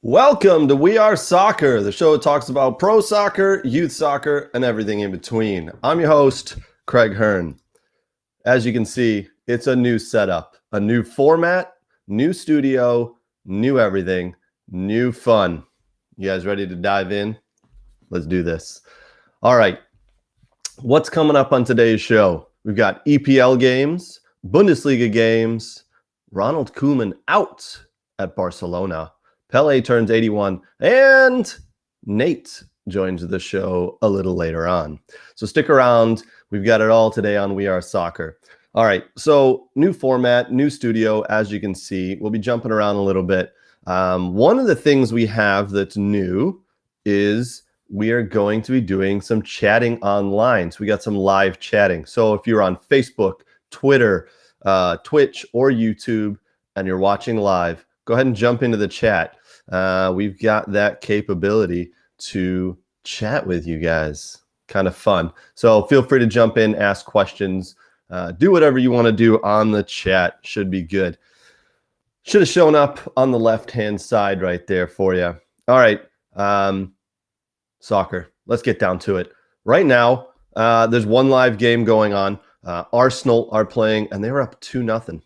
Welcome to We Are Soccer, the show that talks about pro soccer, youth soccer, and everything in between. I'm your host, Craig Hearn. As you can see, it's a new setup, a new format, new studio, new everything, new fun. You guys ready to dive in? Let's do this. All right. What's coming up on today's show? We've got EPL games, Bundesliga games, Ronald Koeman out at Barcelona. Pele turns 81, and Nate joins the show a little later on. So stick around. We've got it all today on We Are Soccer. All right, so new format, new studio, as you can see. We'll be jumping around a little bit. One of the things we have that's new is we are going to be doing some chatting online. So we got some live chatting. So if you're on Facebook, Twitter, Twitch, or YouTube, and you're watching live, go ahead and jump into the chat. We've got that capability to chat with you guys. Kind of fun. So feel free to jump in, ask questions, do whatever you want to do on the chat. Should be good. Should have shown up on the left-hand side right there for you. All right. Soccer. Let's get down to it. Right now, there's one live game going on. Arsenal are playing, and they were up 2-0.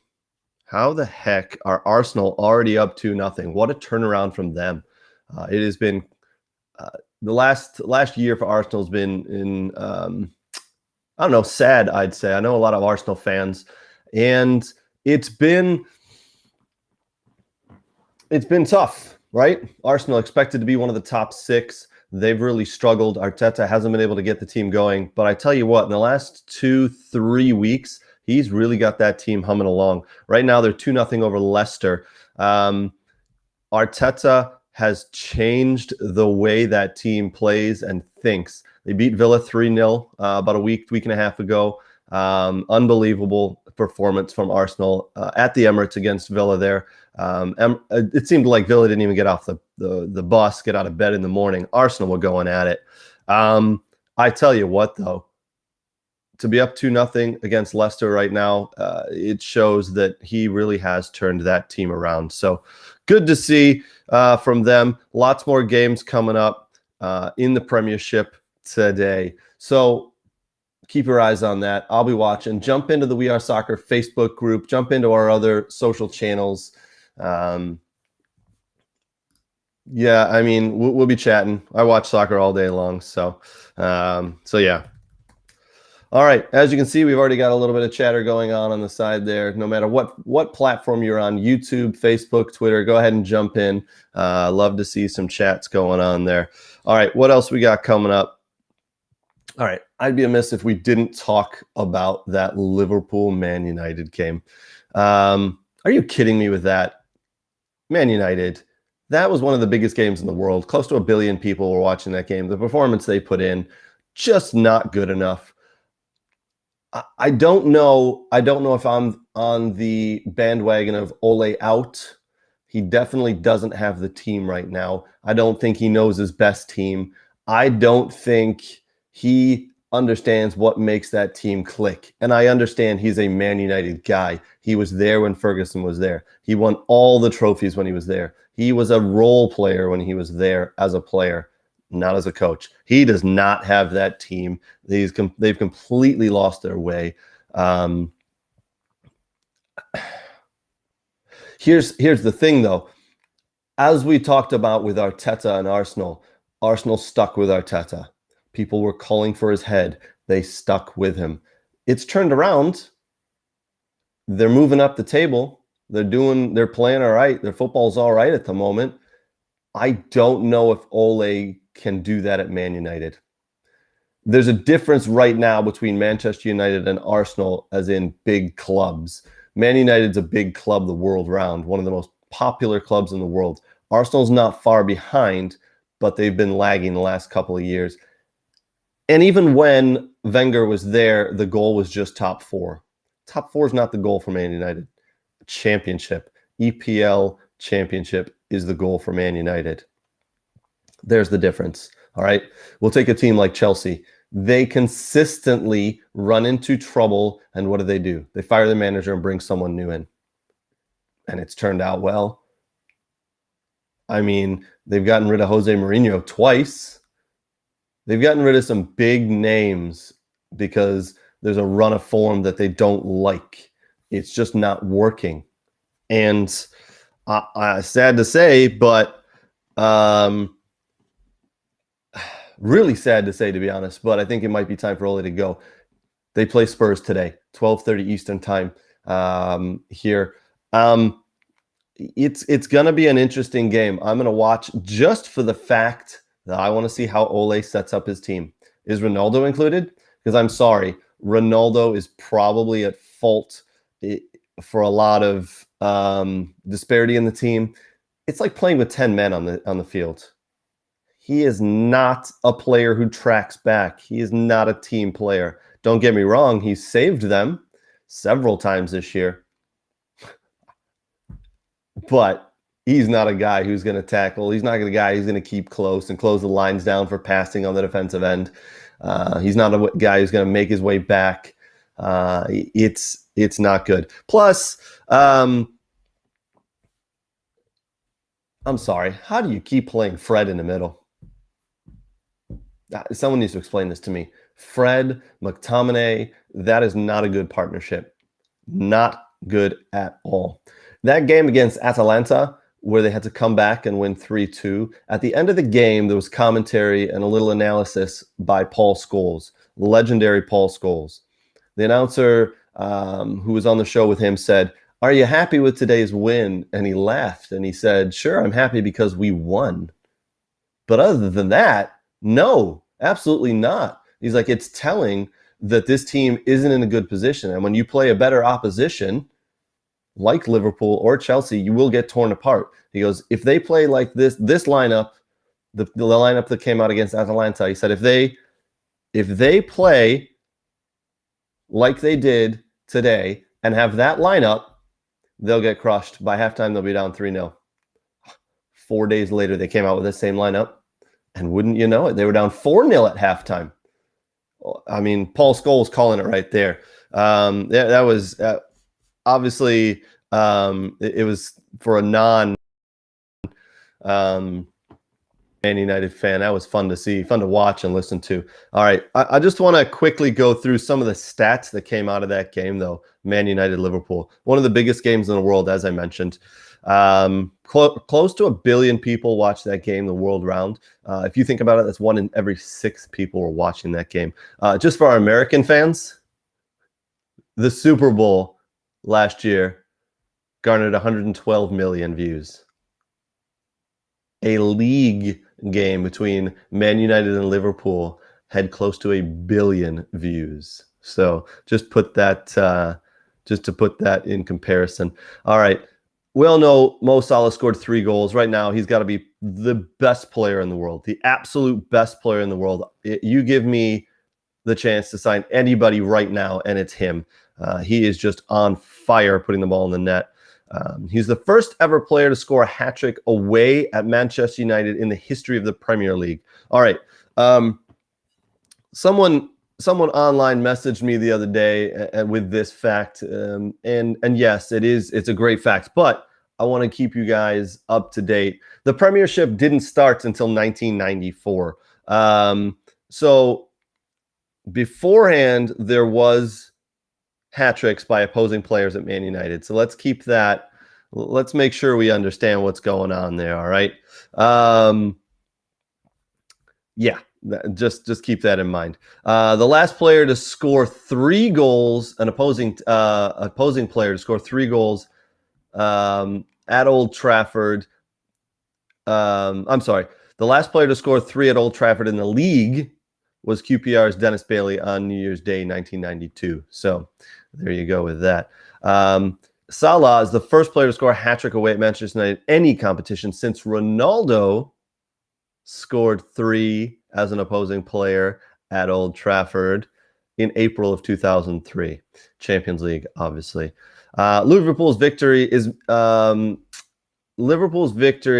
How the heck are Arsenal already up 2-0? What a turnaround from them. It has been the last year for Arsenal has been in I don't know, sad, I'd say. I know a lot of Arsenal fans, and it's been tough, right? Arsenal expected to be one of the top 6. They've really struggled. Arteta hasn't been able to get the team going, but I tell you what, in the last 2-3 weeks, he's really got that team humming along. Right now, they're 2-0 over Leicester. Arteta has changed the way that team plays and thinks. They beat Villa 3-0 about a week and a half ago. Unbelievable performance from Arsenal at the Emirates against Villa there. It seemed like Villa didn't even get off the bus, get out of bed in the morning. Arsenal were going at it. I tell you what, though, to be up 2-0 against Leicester right now, it shows that he really has turned that team around. So good to see from them. Lots more games coming up in the Premiership today. So keep your eyes on that. I'll be watching. Jump into the We Are Soccer Facebook group. Jump into our other social channels. Yeah, I mean, we'll be chatting. I watch soccer all day long. So yeah. All right, as you can see, we've already got a little bit of chatter going on the side there. No matter what platform you're on, YouTube, Facebook, Twitter, go ahead and jump in. Love to see some chats going on there. All right, what else we got coming up? All right, I'd be amiss if we didn't talk about that Liverpool-Man United game. Are you kidding me with that? Man United, that was one of the biggest games in the world. Close to 1 billion people were watching that game. The performance they put in, just not good enough. I don't know if I'm on the bandwagon of Ole out. He definitely doesn't have the team right now. I don't think he knows his best team. I don't think he understands what makes that team click. And I understand he's a Man United guy. He was there when Ferguson was there. He won all the trophies when he was there. He was a role player when he was there as a player, not as a coach. He does not have that team. They've completely lost their way. Here's the thing, though. As we talked about with Arteta and Arsenal stuck with Arteta. People were calling for his head. They stuck with him. It's turned around. They're moving up the table. They're playing all right. Their football's all right at the moment. I don't know if Ole can do that at Man United. There's a difference right now between Manchester United and Arsenal, as in big clubs. Man United's a big club the world round, one of the most popular clubs in the world. Arsenal's not far behind, but they've been lagging the last couple of years. And even when Wenger was there, the goal was just top 4. Top 4 is not the goal for Man United. Championship, EPL championship is the goal for Man United. There's the difference. All right. We'll take a team like Chelsea. They consistently run into trouble. And what do? They fire the manager and bring someone new in. And it's turned out well. I mean, they've gotten rid of Jose Mourinho twice. They've gotten rid of some big names because there's a run of form that they don't like. It's just not working. And sad to say, but really sad to say, to be honest, but I think it might be time for Ole to go. They play Spurs today, 12:30 Eastern time here. It's going to be an interesting game. I'm going to watch just for the fact that I want to see how Ole sets up his team. Is Ronaldo included? Because I'm sorry, Ronaldo is probably at fault for a lot of disparity in the team. It's like playing with 10 men on the field. He is not a player who tracks back. He is not a team player. Don't get me wrong, he saved them several times this year. But he's not a guy who's going to tackle. He's not a guy who's going to keep close and close the lines down for passing on the defensive end. He's not a guy who's going to make his way back. It's not good. Plus, I'm sorry. How do you keep playing Fred in the middle? Someone needs to explain this to me. Fred, McTominay, that is not a good partnership. Not good at all. That game against Atalanta, where they had to come back and win 3-2, at the end of the game, there was commentary and a little analysis by Paul Scholes, legendary Paul Scholes. The announcer who was on the show with him said, "Are you happy with today's win?" And he laughed and he said, "Sure, I'm happy because we won. But other than that, no, absolutely not." He's like, it's telling that this team isn't in a good position. And when you play a better opposition, like Liverpool or Chelsea, you will get torn apart. He goes, if they play like this lineup, the lineup that came out against Atalanta, he said, if they play like they did today and have that lineup, they'll get crushed. By halftime, they'll be down 3-0. 4 days later, they came out with the same lineup. And wouldn't you know it, they were down 4-0 at halftime. I mean, Paul Scholes calling it right there. That was obviously it was for a non Man United fan. That was fun to see, fun to watch and listen to. All right, I just want to quickly go through some of the stats that came out of that game, though. Man United Liverpool, one of the biggest games in the world, as I mentioned. Close to 1 billion people watched that game the world round. If you think about it, that's 1 in every 6 people were watching that game. Just for our American fans, the Super Bowl last year garnered 112 million views. A league game between Man United and Liverpool had close to 1 billion views. So just to put that in comparison. All right. We all know Mo Salah scored 3 goals. Right now, he's got to be the best player in the world, the absolute best player in the world. You give me the chance to sign anybody right now, and it's him. He is just on fire putting the ball in the net. He's the first ever player to score a hat-trick away at Manchester United in the history of the Premier League. All right. Someone online messaged me the other day with this fact, and yes, it's a great fact, but I want to keep you guys up to date. The Premiership didn't start until 1994. So beforehand, there was hat-tricks by opposing players at Man United. So let's keep that. Let's make sure we understand what's going on there, all right? Yeah. Just keep that in mind. The last player to score 3 goals, an opposing player to score 3 goals at Old Trafford. I'm sorry. The last player to score 3 at Old Trafford in the league was QPR's Dennis Bailey on New Year's Day, 1992. So there you go with that. Salah is the first player to score a hat-trick away at Manchester United in any competition since Ronaldo scored 3 as an opposing player at Old Trafford in April of 2003. Champions League, obviously. Liverpool's victory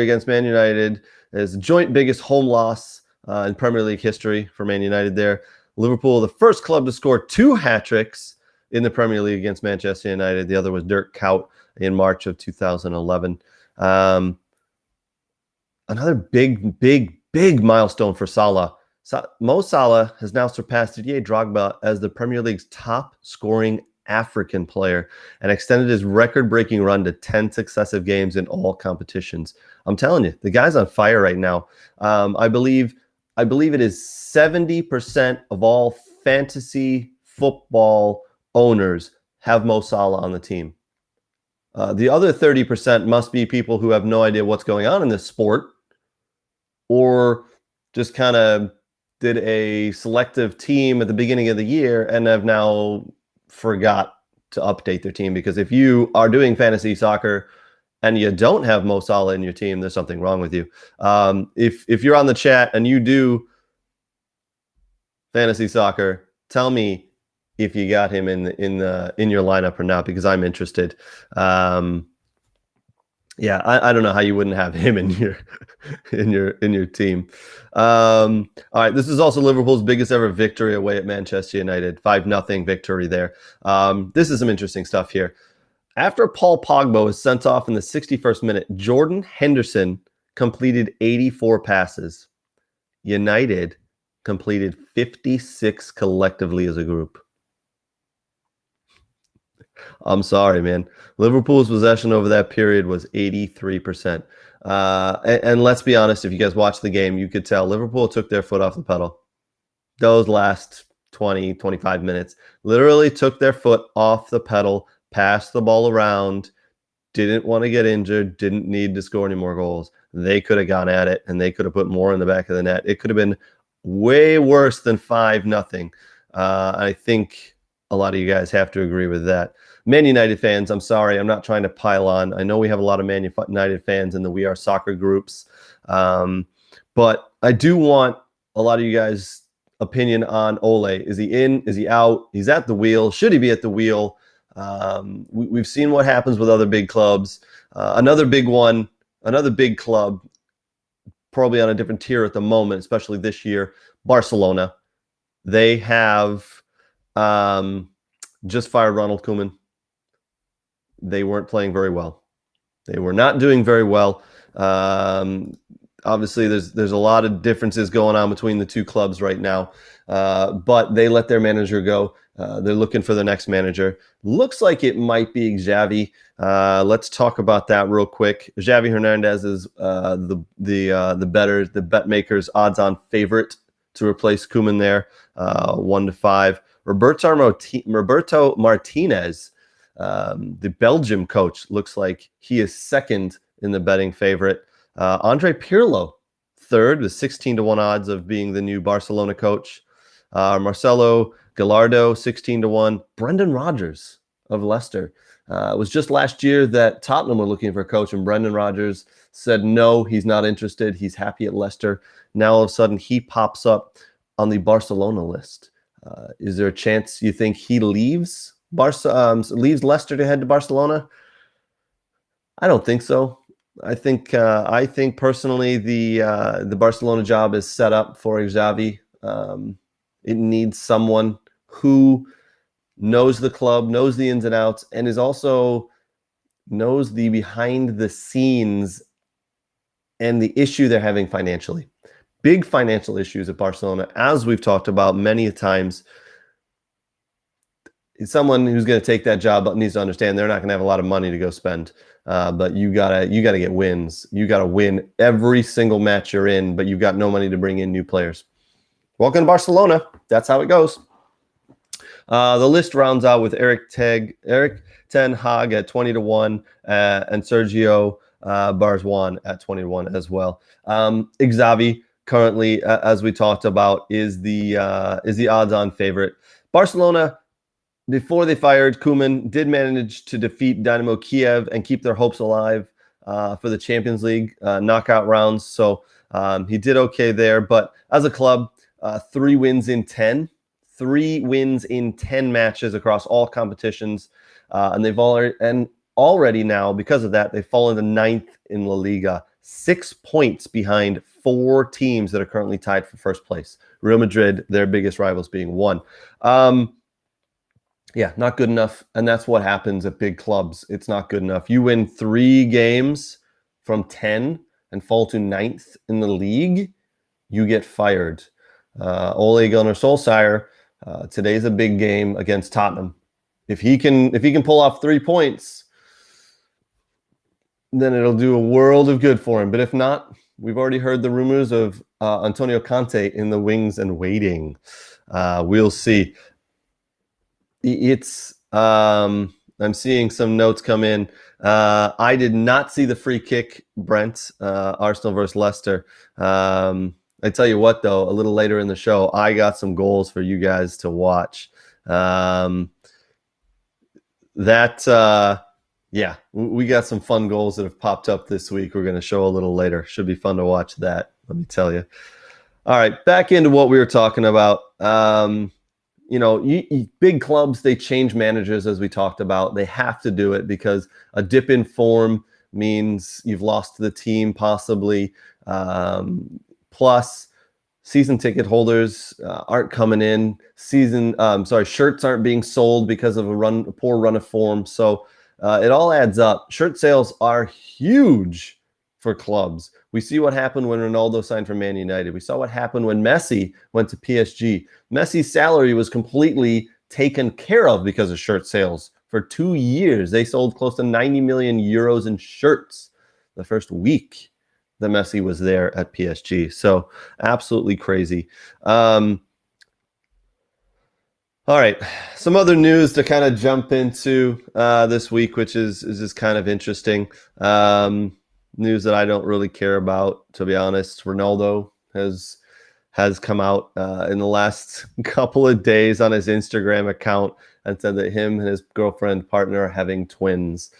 against Man United is the joint biggest home loss in Premier League history for Man United there. Liverpool, the first club to score 2 hat-tricks in the Premier League against Manchester United. The other was Dirk Kuyt in March of 2011. Another big milestone for Salah. Mo Salah has now surpassed Didier Drogba as the Premier League's top scoring African player and extended his record-breaking run to 10 successive games in all competitions. I'm telling you, the guy's on fire right now. I believe it is 70% of all fantasy football owners have Mo Salah on the team. The other 30% must be people who have no idea what's going on in this sport, or just kind of did a selective team at the beginning of the year and have now forgot to update their team. Because if you are doing fantasy soccer and you don't have Mo Salah in your team, there's something wrong with you. If you're on the chat and you do fantasy soccer, tell me if you got him in your lineup or not, because I'm interested. Yeah, I don't know how you wouldn't have him in your in your team. All right, this is also Liverpool's biggest ever victory away at Manchester United, 5-0 victory there. This is some interesting stuff here. After Paul Pogba was sent off in the 61st minute, Jordan Henderson completed 84 passes. United completed 56 collectively as a group. I'm sorry, man. Liverpool's possession over that period was 83%. And let's be honest, if you guys watched the game, you could tell Liverpool took their foot off the pedal. Those last 20, 25 minutes literally took their foot off the pedal, passed the ball around, didn't want to get injured, didn't need to score any more goals. They could have gone at it, and they could have put more in the back of the net. It could have been way worse than 5-0. I think a lot of you guys have to agree with that. Man United fans, I'm sorry, I'm not trying to pile on. I know we have a lot of Man United fans in the We Are Soccer groups, but I do want a lot of you guys' opinion on Ole. Is he in? Is he out? He's at the wheel. Should he be at the wheel? We've seen what happens with other big clubs. Another big one, another big club, probably on a different tier at the moment, especially this year, Barcelona. They have just fired Ronald Koeman. They weren't playing very well. They were not doing very well. Obviously, there's a lot of differences going on between the two clubs right now, but they let their manager go. They're looking for the next manager. Looks like it might be Xavi. Let's talk about that real quick. Xavi Hernandez is the bet makers' odds-on favorite to replace Koeman there, 1-5. Roberto Martinez, the Belgium coach, looks like he is second in the betting favorite. Andre Pirlo, third, with 16-1 odds of being the new Barcelona coach. Marcelo Gallardo, 16-1. Brendan Rodgers of Leicester. It was just last year that Tottenham were looking for a coach, and Brendan Rodgers said no, he's not interested. He's happy at Leicester. Now all of a sudden he pops up on the Barcelona list. Is there a chance you think he leaves Leicester to head to Barcelona? I don't think so. I think personally the Barcelona job is set up for Xavi. It needs someone who knows the club, knows the ins and outs, and is also knows the behind the scenes and the issue they're having financially. Big financial issues at Barcelona, as we've talked about many times. Someone who's going to take that job needs to understand they're not going to have a lot of money to go spend. But you gotta get wins. You gotta win every single match you're in, but you've got no money to bring in new players. Welcome to Barcelona. That's how it goes. The list rounds out with Eric Ten Hag at 20-1 and Sergio Barjuan at 20-1 as well. Xavi currently, as we talked about, is the odds-on favorite. Barcelona, before they fired Koeman, did manage to defeat Dynamo Kiev and keep their hopes alive for the Champions League knockout rounds. So he did okay there. But as a club, 3 wins in 10 matches across all competitions. And they've already now, because of that, they've fallen to 9th in La Liga, 6 points behind 4 teams that are currently tied for first place. Real Madrid, their biggest rivals, being 1. Yeah, not good enough. And that's what happens at big clubs. It's not good enough. You win 3 games from 10 and fall to 9th in the league, you get fired. Ole Gunnar Solskjaer, today's a big game against Tottenham. If he can pull off 3 points, then it'll do a world of good for him. But if not, we've already heard the rumors of Antonio Conte in the wings and waiting. We'll see. I'm seeing some notes come in. I did not see the free kick, Brent, Arsenal versus Leicester. I tell you what, though, a little later in the show, I got some goals for you guys to watch. Yeah, we got some fun goals that have popped up this week. We're going to show a little later. Should be fun to watch that, let me tell you. All right, back into what we were talking about. Big clubs, they change managers, as we talked about. They have to do it because a dip in form means you've lost the team possibly. Plus, season ticket holders aren't coming in. Shirts aren't being sold because of a poor run of form. So it all adds up. Shirt sales are huge for clubs. We see what happened when Ronaldo signed for Man United. We saw what happened when Messi went to PSG. Messi's salary was completely taken care of because of shirt sales. For 2 years, they sold close to 90 million euros in shirts the first week that Messi was there at PSG. So absolutely crazy. All right, some other news to kind of jump into this week, which is just kind of interesting. News that I don't really care about, to be honest. Ronaldo has come out in the last couple of days on his Instagram account and said that him and his girlfriend partner are having twins.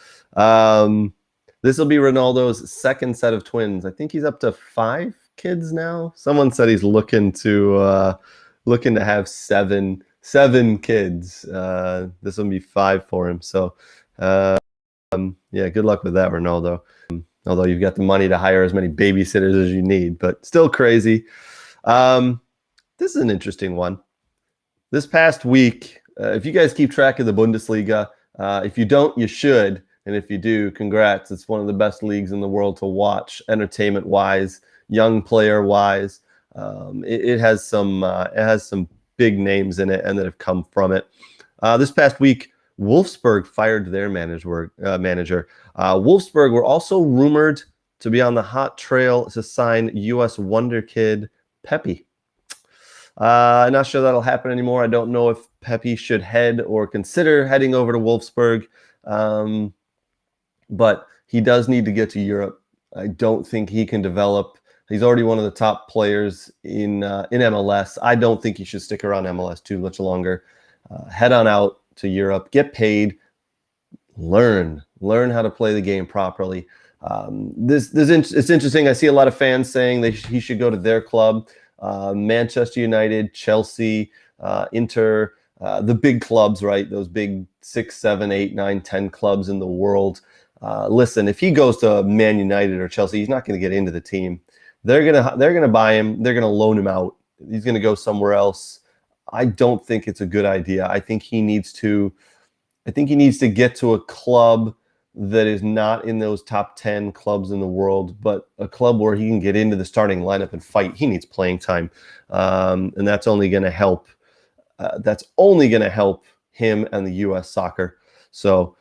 This will be Ronaldo's second set of twins. I think he's up to 5 kids now. Someone said he's looking to have seven kids. This will be 5 for him. So, yeah, good luck with that, Ronaldo. Although you've got the money to hire as many babysitters as you need, but still crazy. This is an interesting one. This past week, if you guys keep track of the Bundesliga, if you don't, you should. And if you do, congrats. It's one of the best leagues in the world to watch, entertainment-wise, young player-wise. It has some big names in it and that have come from it. This past week, Wolfsburg fired their manager. Wolfsburg were also rumored to be on the hot trail to sign U.S. wonder kid Pepe. I'm not sure that'll happen anymore. I don't know if Pepe should head or consider heading over to Wolfsburg. But he does need to get to Europe. I don't think he can develop. He's already one of the top players in MLS. I don't think he should stick around MLS too much longer. Head on out to Europe, get paid, learn how to play the game properly. It's interesting. I see a lot of fans saying he should go to their club. Manchester United, Chelsea, Inter, the big clubs, right? Those big 6, 7, 8, 9, 10 clubs in the world. Listen, if he goes to Man United or Chelsea, he's not going to get into the team. They're gonna buy him. They're gonna loan him out. He's gonna go somewhere else. I don't think it's a good idea. I think he needs to get to a club that is not in those top 10 clubs in the world, but a club where he can get into the starting lineup and fight. He needs playing time, and that's only going to help. That's only going to help him and the U.S. soccer. So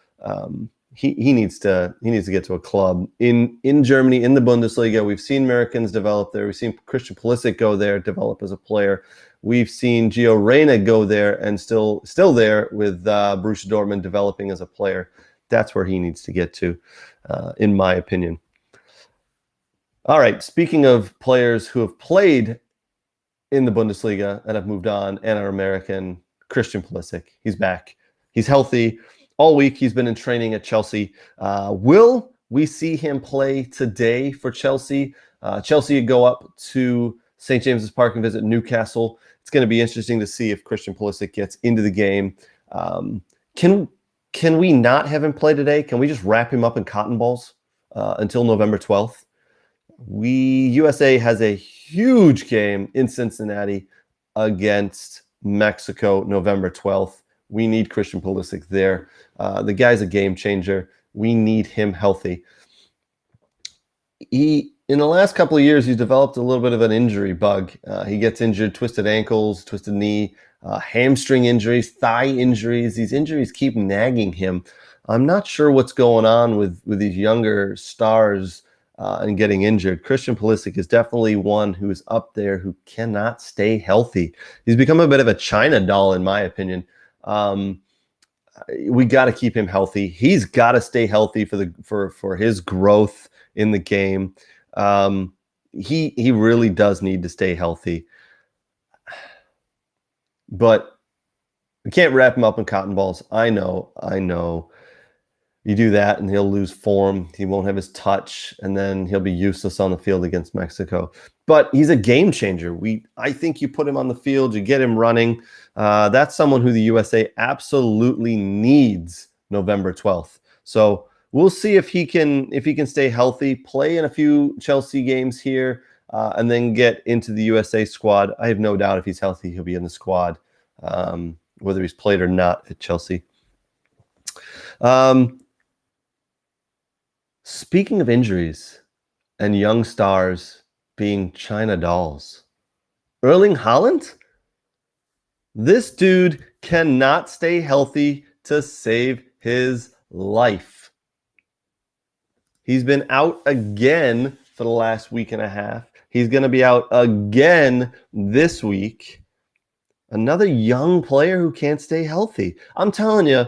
he needs to get to a club in Germany, in the Bundesliga. We've seen Americans develop there. We've seen Christian Pulisic go there, develop as a player. We've seen Gio Reyna go there and still there with Borussia Dortmund developing as a player. That's where he needs to get to, in my opinion. All right, speaking of players who have played in the Bundesliga and have moved on and are American, Christian Pulisic. He's back. He's healthy. All week he's been in training at Chelsea. Will we see him play today for Chelsea? Chelsea go up to St. James's Park and visit Newcastle. It's going to be interesting to see if Christian Pulisic gets into the game. Can we not have him play today? Can we just wrap him up in cotton balls until November 12th? USA has a huge game in Cincinnati against Mexico, November 12th. We need Christian Pulisic there. The guy's a game changer. We need him healthy. In the last couple of years, he's developed a little bit of an injury bug. He gets injured, twisted ankles, twisted knee, hamstring injuries, thigh injuries. These injuries keep nagging him. I'm not sure what's going on with these younger stars and getting injured. Christian Pulisic is definitely one who's up there who cannot stay healthy. He's become a bit of a China doll, in my opinion. We got to keep him healthy. He's got to stay healthy for his growth in the game. He really does need to stay healthy, but we can't wrap him up in cotton balls. I know. You do that and he'll lose form. He won't have his touch, and then he'll be useless on the field against Mexico. But he's a game changer. I think you put him on the field, you get him running. That's someone who the USA absolutely needs November 12th. So we'll see if he can stay healthy, play in a few Chelsea games here, and then get into the USA squad. I have no doubt if he's healthy, he'll be in the squad, whether he's played or not at Chelsea. Speaking of injuries and young stars being China dolls, Erling Haaland, this dude cannot stay healthy to save his life. He's been out again for the last week and a half. He's going to be out again this week. Another young player who can't stay healthy. I'm telling you,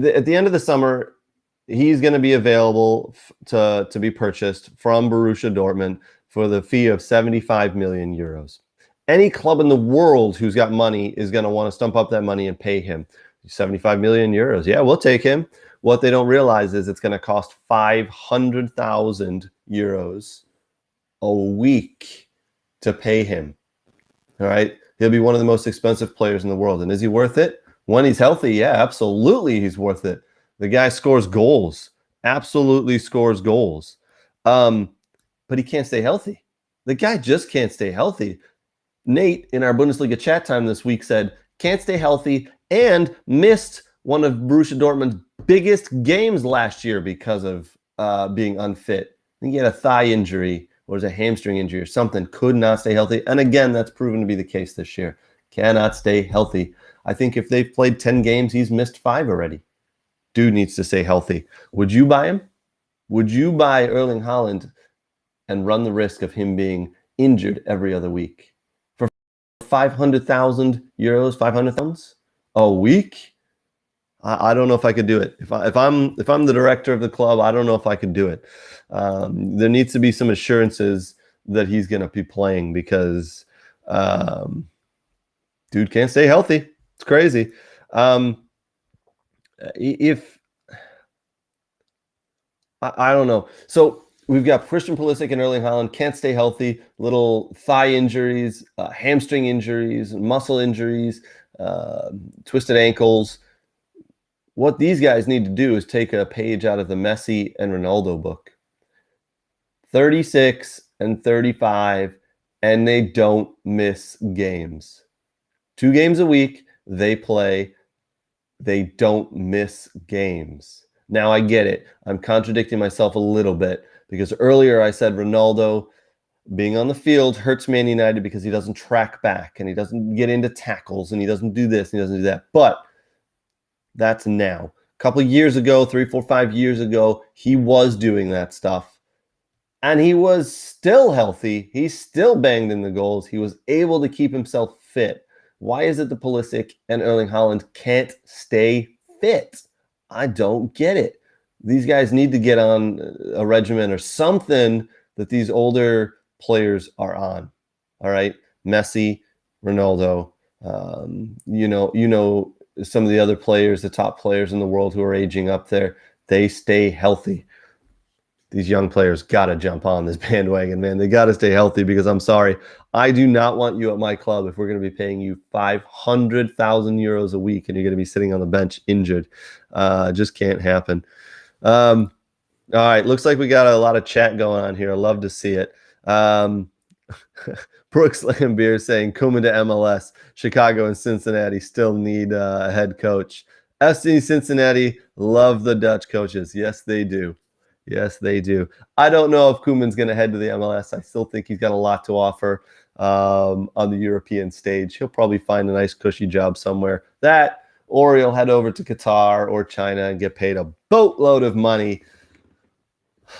at the end of the summer, he's going to be available to be purchased from Borussia Dortmund for the fee of 75 million euros. Any club in the world who's got money is going to want to stump up that money and pay him 75 million euros. Yeah, we'll take him. What they don't realize is it's going to cost 500,000 euros a week to pay him. All right. He'll be one of the most expensive players in the world. And is he worth it? When he's healthy, yeah, absolutely he's worth it. The guy scores goals, absolutely scores goals. But he can't stay healthy. The guy just can't stay healthy. Nate, in our Bundesliga chat time this week, said, can't stay healthy and missed one of Borussia Dortmund's biggest games last year because of being unfit. I think he had a thigh injury or a hamstring injury or something, could not stay healthy. And again, that's proven to be the case this year. Cannot stay healthy. I think if they've played 10 games, he's missed 5 already. Dude needs to stay healthy. Would you buy him? Would you buy Erling Haaland and run the risk of him being injured every other week? For 500,000 euros, 500,000 a week? I don't know if I could do it. If I'm the director of the club, I don't know if I could do it. There needs to be some assurances that he's going to be playing because dude can't stay healthy. It's crazy. If I don't know. So we've got Christian Pulisic and Erling Haaland can't stay healthy. Little thigh injuries, hamstring injuries, muscle injuries, twisted ankles. What these guys need to do is take a page out of the Messi and Ronaldo book. 36 and 35, and they don't miss games. 2 games a week, they play. They don't miss games. Now, I get it. I'm contradicting myself a little bit because earlier I said Ronaldo being on the field hurts Man United because he doesn't track back and he doesn't get into tackles and he doesn't do this and he doesn't do that. But that's now. A couple of years ago, 3, 4, 5 years ago, he was doing that stuff. And he was still healthy. He still banged in the goals. He was able to keep himself fit. Why is it the Pulisic and Erling Haaland can't stay fit? I don't get it. These guys need to get on a regimen or something that these older players are on. All right, Messi, Ronaldo, you know some of the other players, the top players in the world who are aging up there, they stay healthy. These young players got to jump on this bandwagon, man. They got to stay healthy because I'm sorry, I do not want you at my club if we're going to be paying you 500,000 euros a week and you're going to be sitting on the bench injured. Just can't happen. All right, looks like we got a lot of chat going on here. I love to see it. Brooks Lambier saying, Koeman to MLS. Chicago and Cincinnati still need a head coach. FC Cincinnati love the Dutch coaches. Yes, they do. Yes, they do. I don't know if Koeman's going to head to the MLS. I still think he's got a lot to offer on the European stage. He'll probably find a nice cushy job somewhere. That, or he'll head over to Qatar or China and get paid a boatload of money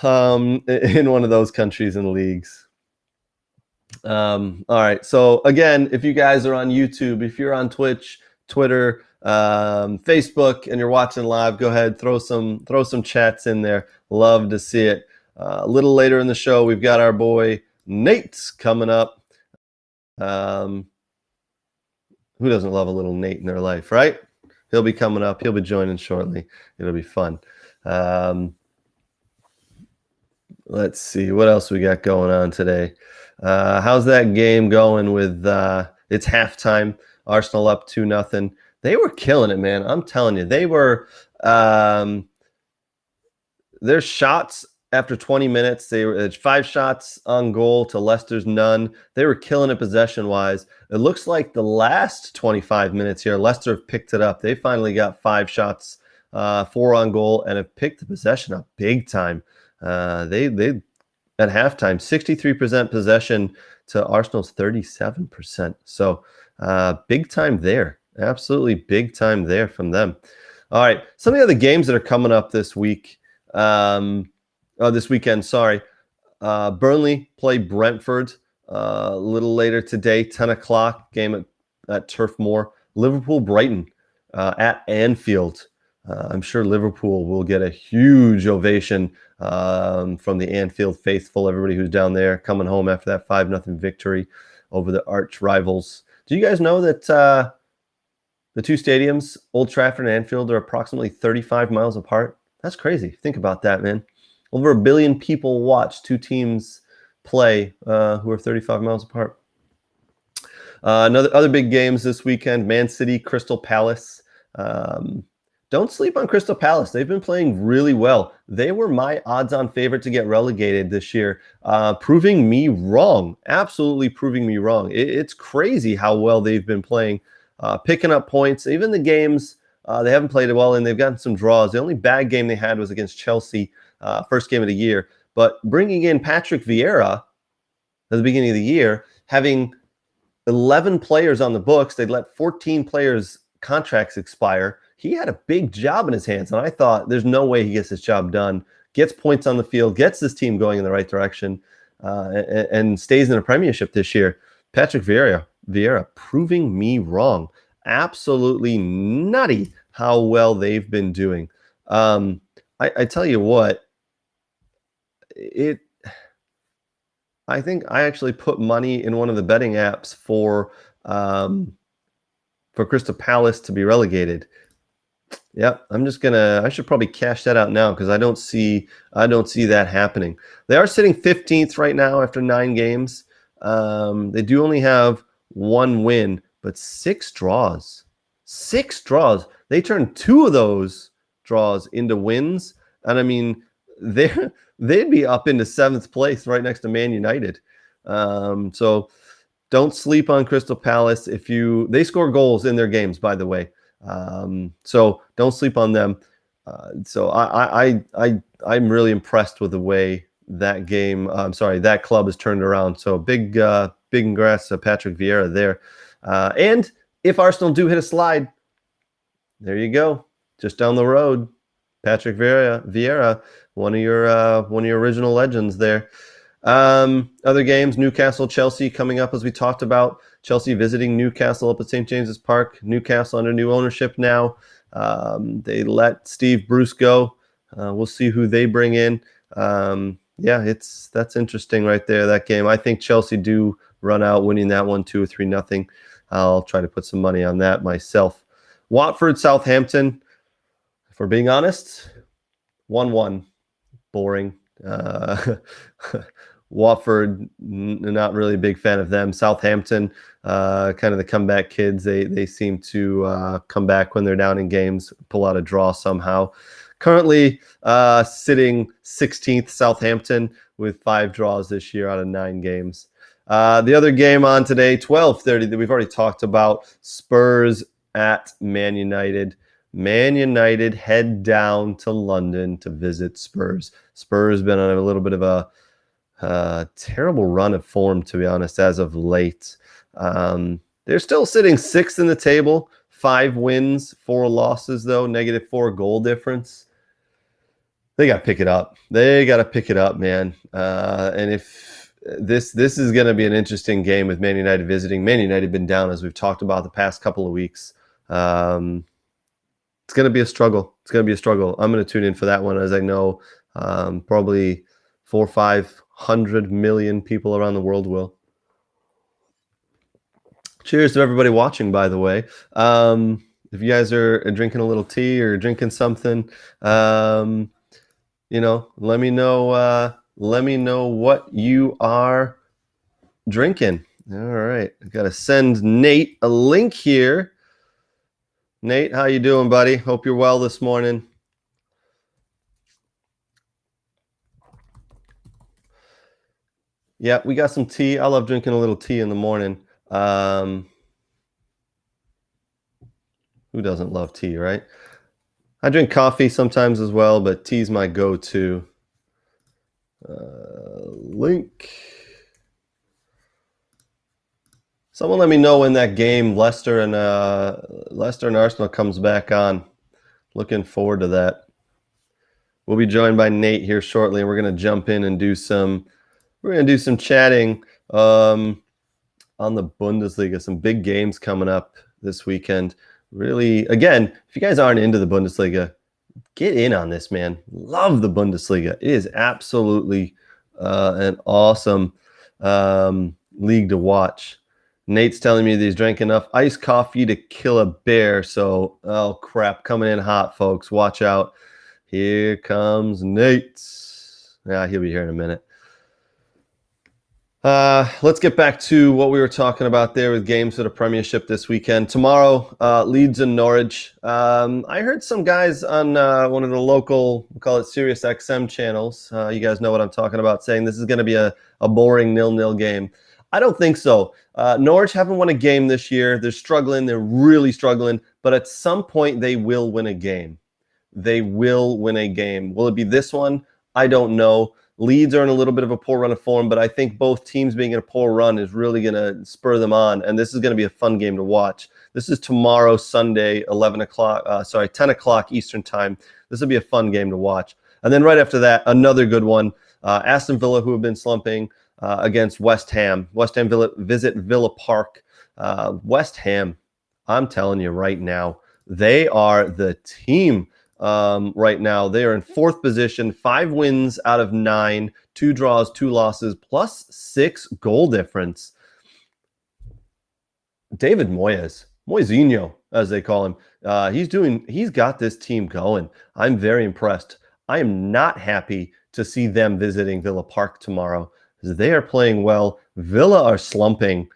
in one of those countries and leagues. All right. So again, if you guys are on YouTube, if you're on Twitch, Twitter, Facebook, and you're watching live, go ahead, throw some chats in there. Love to see it. A little later in the show, we've got our boy Nate coming up. Who doesn't love a little Nate in their life, right? He'll be coming up. He'll be joining shortly. It'll be fun. Let's see what else we got going on today. How's that game going with it's halftime? Arsenal up 2-0. They were killing it, man. I'm telling you, they were. Their shots after 20 minutes, they were 5 shots on goal to Leicester's none. They were killing it possession-wise. It looks like the last 25 minutes here, Leicester have picked it up. They finally got 5 shots, 4 on goal, and have picked the possession up big time. They at halftime 63% possession to Arsenal's 37%. So big time there. Absolutely big time there from them. All right, some of the other games that are coming up this week. This weekend, sorry. Burnley play Brentford a little later today, 10 o'clock game at Turf Moor. Liverpool Brighton at Anfield. I'm sure Liverpool will get a huge ovation from the Anfield faithful, everybody who's down there coming home after that 5-0 victory over the arch rivals. Do you guys know that the two stadiums, Old Trafford and Anfield, are approximately 35 miles apart? That's crazy. Think about that, man. Over 1 billion people watch two teams play who are 35 miles apart. Other big games this weekend, Man City, Crystal Palace. Don't sleep on Crystal Palace. They've been playing really well. They were my odds-on favorite to get relegated this year, proving me wrong. Absolutely proving me wrong. It's crazy how well they've been playing, picking up points. Even the games they haven't played well, and they've gotten some draws. The only bad game they had was against Chelsea, first game of the year. But bringing in Patrick Vieira at the beginning of the year, having 11 players on the books, they'd let 14 players' contracts expire. He had a big job in his hands, and I thought there's no way he gets this job done, gets points on the field, gets this team going in the right direction, and stays in a premiership this year. Patrick Vieira proving me wrong. Absolutely nutty how well they've been doing. I tell you what, I think I actually put money in one of the betting apps for Crystal Palace to be relegated. Yeah, I should probably cash that out now because I don't see that happening. They are sitting 15th right now after 9 games. They do only have 1 win, but 6 draws. 6 draws. They turned 2 of those draws into wins, and I mean they'd be up into 7th place right next to Man United. So don't sleep on Crystal Palace. They score goals in their games, by the way. So don't sleep on them. So I'm really impressed with the way that club has turned around. So big congrats to Patrick Vieira there. And if Arsenal do hit a slide, there you go, just down the road, Patrick Vieira, one of your original legends there. Other games, Newcastle, Chelsea coming up as we talked about. Chelsea visiting Newcastle up at St. James's Park. Newcastle under new ownership now. They let Steve Bruce go. We'll see who they bring in. That's interesting right there, that game. I think Chelsea do run out winning that one 2 or 3-0. I'll try to put some money on that myself. Watford, Southampton. If we're being honest, 1-1. Boring. Watford, not really a big fan of them. Southampton, kind of the comeback kids. They seem to come back when they're down in games, pull out a draw somehow. Currently sitting 16th, Southampton, with 5 draws this year out of 9 games. The other game on today, 12:30, that we've already talked about, Spurs at Man United. Man United head down to London to visit Spurs. Spurs been on a little bit of a terrible run of form, to be honest, as of late. They're still sitting sixth in the table, 5 wins, 4 losses, though, -4 goal difference. They got to pick it up. They got to pick it up, man. And if this is going to be an interesting game with Man United visiting. Man United been down, as we've talked about the past couple of weeks. It's going to be a struggle. It's going to be a struggle. I'm going to tune in for that one, as I know probably 400 or 500 million people around the world will. Cheers to everybody watching, by the way. If you guys are drinking a little tea or drinking something, let me know. Let me know what you are drinking. All right, I gotta send Nate a link here. Nate, how you doing, buddy? Hope you're well this morning. Yeah, we got some tea. I love drinking a little tea in the morning. Who doesn't love tea, right? I drink coffee sometimes as well, but tea's my go-to. Link. Someone let me know when that game Leicester and Arsenal comes back on. Looking forward to that. We'll be joined by Nate here shortly, and we're going to jump in and do some chatting on the Bundesliga. Some big games coming up this weekend. Really, again, if you guys aren't into the Bundesliga, get in on this, man. Love the Bundesliga. It is absolutely an awesome league to watch. Nate's telling me that he's drank enough iced coffee to kill a bear. So, oh crap, coming in hot, folks. Watch out. Here comes Nate. Yeah, he'll be here in a minute. Let's get back to what we were talking about there with games for the Premiership this weekend. Tomorrow, Leeds and Norwich. I heard some guys on one of the local, we'll call it Sirius XM channels. You guys know what I'm talking about, saying this is going to be a boring 0-0 game. I don't think so. Norwich haven't won a game this year. They're struggling. They're really struggling. But at some point, they will win a game. They will win a game. Will it be this one? I don't know. Leeds are in a little bit of a poor run of form, but I think both teams being in a poor run is really going to spur them on, and this is going to be a fun game to watch. This is tomorrow, Sunday, 10 o'clock Eastern time. This will be a fun game to watch. And then right after that, another good one, Aston Villa, who have been slumping, against West Ham. West Ham visit Villa Park. West Ham, I'm telling you right now, they are the team. Right now, they are in 4th position, 5 wins out of 9, 2 draws, 2 losses, plus 6 goal difference. David Moisinho, as they call him, he's got this team going. I'm very impressed. I am not happy to see them visiting Villa Park tomorrow because they are playing well. Villa are slumping.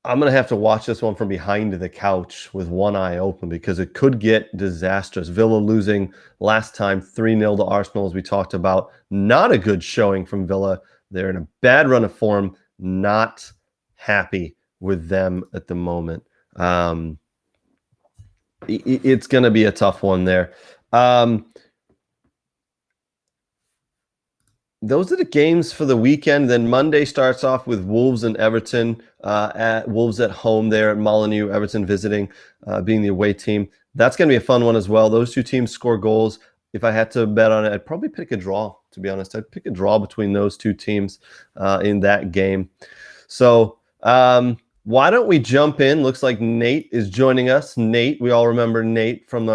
I'm going to have to watch this one from behind the couch with one eye open because it could get disastrous. Villa losing last time 3-0 to Arsenal, as we talked about. Not a good showing from Villa. They're in a bad run of form. Not happy with them at the moment. It's going to be a tough one there. Those are the games for the weekend. Then Monday starts off with Wolves and Everton. Wolves at home there at Molineux. Everton visiting, being the away team. That's going to be a fun one as well. Those two teams score goals. If I had to bet on it, I'd probably pick a draw, to be honest. I'd pick a draw between those two teams in that game. So why don't we jump in? Looks like Nate is joining us. Nate, we all remember Nate from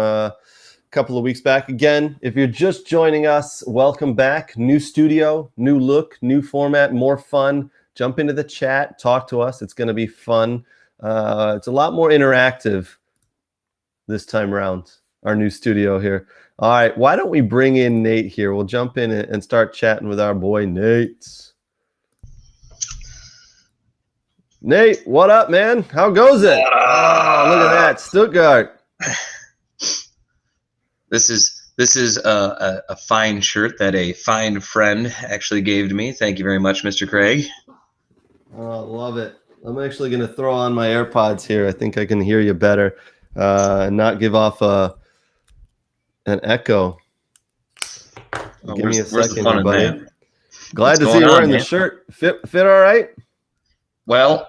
couple of weeks back. Again, if you're just joining us, welcome back. New studio, new look, new format, more fun. Jump into the chat, talk to us. It's going to be fun. It's a lot more interactive this time around, our new studio here. All right, why don't we bring in Nate here? We'll jump in and start chatting with our boy Nate. Nate, what up, man? How goes it? Oh, look at that, Stuttgart. This is a fine shirt that a fine friend actually gave to me. Thank you very much, Mr. Craig. Oh, love it. I'm actually going to throw on my AirPods here. I think I can hear you better. and not give off an echo. Well, Give me a where's the second fun here, in buddy. that? Glad What's to see going you on, wearing the man? shirt. Fit all right? Well,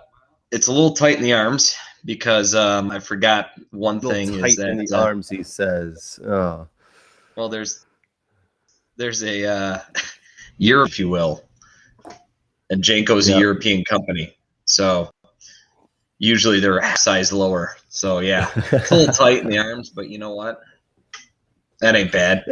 it's a little tight in the arms because I forgot one A little thing tight is that in the arms, he says. Oh. well, there's a Europe, if you will, and Janko's a Yep. European company, so usually they're a size lower. So yeah, it's a little tight in the arms, but you know what? That ain't bad.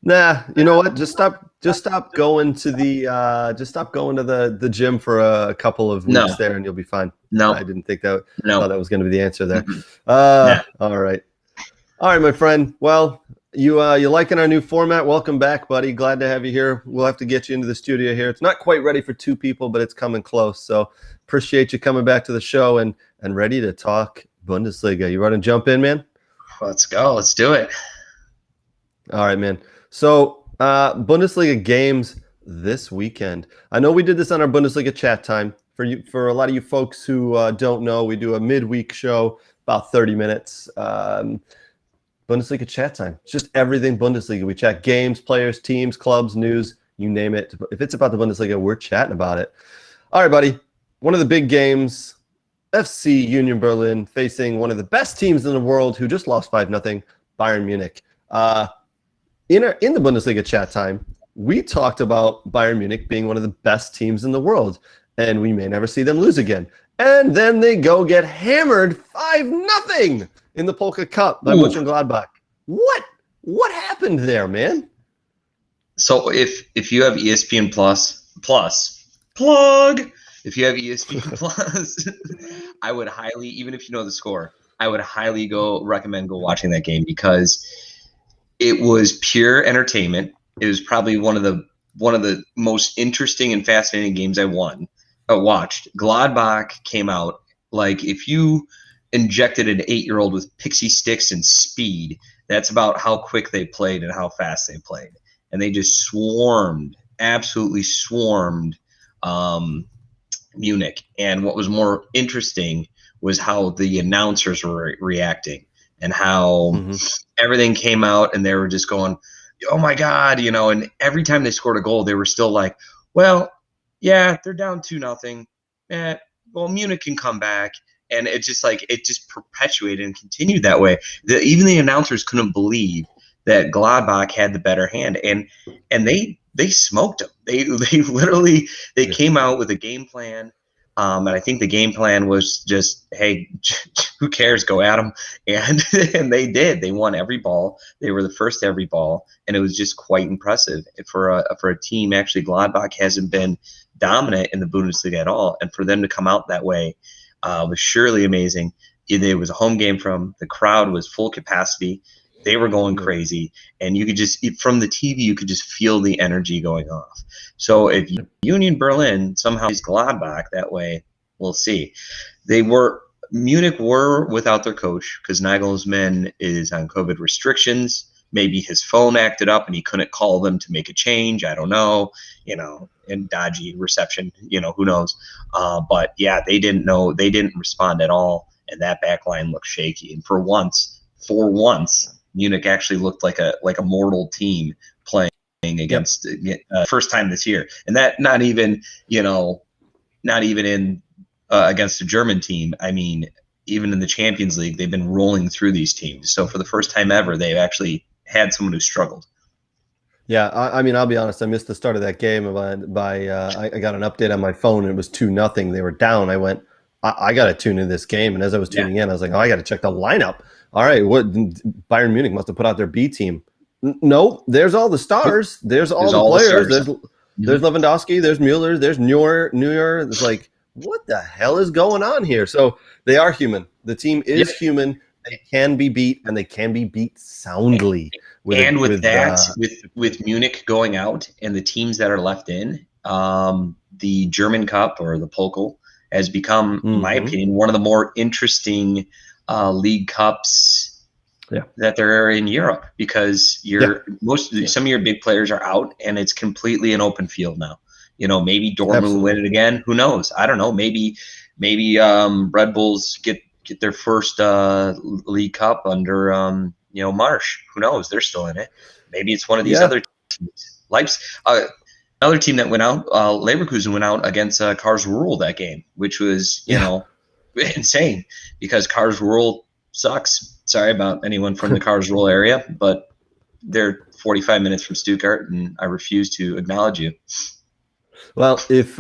Nah, you know what? Just stop going to the gym for a couple of weeks No, there, and you'll be fine. no, I didn't think that. no. Thought that was going to be the answer there. Mm-mm. Nah. All right, my friend. Well, you liking our new format? Welcome back, buddy. Glad to have you here. We'll have to get you into the studio here. It's not quite ready for 2 people, but it's coming close. So appreciate you coming back to the show and ready to talk Bundesliga. You want to jump in, man? Let's go. Let's do it. All right, man. So Bundesliga games this weekend. I know we did this on our Bundesliga chat time. For a lot of you folks who don't know, we do a midweek show, about 30 minutes. Bundesliga chat time. It's just everything Bundesliga. We chat games, players, teams, clubs, news, you name it. If it's about the Bundesliga, we're chatting about it. All right, buddy. One of the big games, FC Union Berlin facing one of the best teams in the world who just lost 5-0, Bayern Munich. In the Bundesliga chat time, we talked about Bayern Munich being one of the best teams in the world, and we may never see them lose again. And then they go get hammered 5-0 in the Polka Cup by Mönchengladbach. What happened there, man? So if you have ESPN Plus plug, if you have ESPN Plus, I would highly, even if you know the score, I would highly recommend watching that game because it was pure entertainment. It was probably one of the most interesting and fascinating games I watched. Gladbach came out like if you injected an 8-year-old with pixie sticks and speed, that's about how quick they played and how fast they played. And they just absolutely swarmed Munich. And what was more interesting was how the announcers were reacting and how everything came out and they were just going, oh my God, and every time they scored a goal, they were still like, well, yeah, they're down 2-0. Well, Munich can come back. And it just perpetuated and continued that way. Even the announcers couldn't believe that Gladbach had the better hand. And they smoked them. They literally came out with a game plan. And I think the game plan was just, hey, who cares? Go at them. And they did. They won every ball. They were the first every ball. And it was just quite impressive for a team. Actually, Gladbach hasn't been dominant in the Bundesliga at all. And for them to come out that way was surely amazing. It was a home game the crowd was full capacity. They were going crazy. And you could just, from the TV, you could just feel the energy going off. So if Union Berlin somehow is Gladbach that way, we'll see. Munich were without their coach because Nagelsmann is on COVID restrictions. Maybe his phone acted up and he couldn't call them to make a change. I don't know, and dodgy reception, who knows. But yeah, they didn't respond at all. And that back line looked shaky. And for once, Munich actually looked like a mortal team playing against first time this year. And that not even in against a German team. I mean, even in the Champions League, they've been rolling through these teams. So for the first time ever, they've actually had someone who struggled. Yeah, I mean, I'll be honest. I missed the start of that game. I got an update on my phone, and it was 2-0. They were down. I went, I got to tune in this game. And as I was tuning in, I was like, oh, I got to check the lineup. All right, what Bayern Munich must have put out their B team. No, there's all the stars. There's all the players. There's Lewandowski. There's Mueller. There's Neuer. It's like, what the hell is going on here? So they are human. The team is human. They can be beat, and they can be beat soundly. With Munich going out and the teams that are left in, the German Cup or the Pokal has become, in my opinion, one of the more interesting league cups that there are in Europe because some of your big players are out and it's completely an open field now. Maybe Dortmund will win it again. Who knows? I don't know. Maybe Red Bulls get get their first League Cup under Marsh. Who knows? They're still in it. Maybe it's one of these other teams. Leipzig, another team that went out. Leverkusen went out against Karlsruhe that game, which was insane because Karlsruhe sucks. Sorry about anyone from the Karlsruhe area, but they're 45 minutes from Stuttgart, and I refuse to acknowledge you. Well, if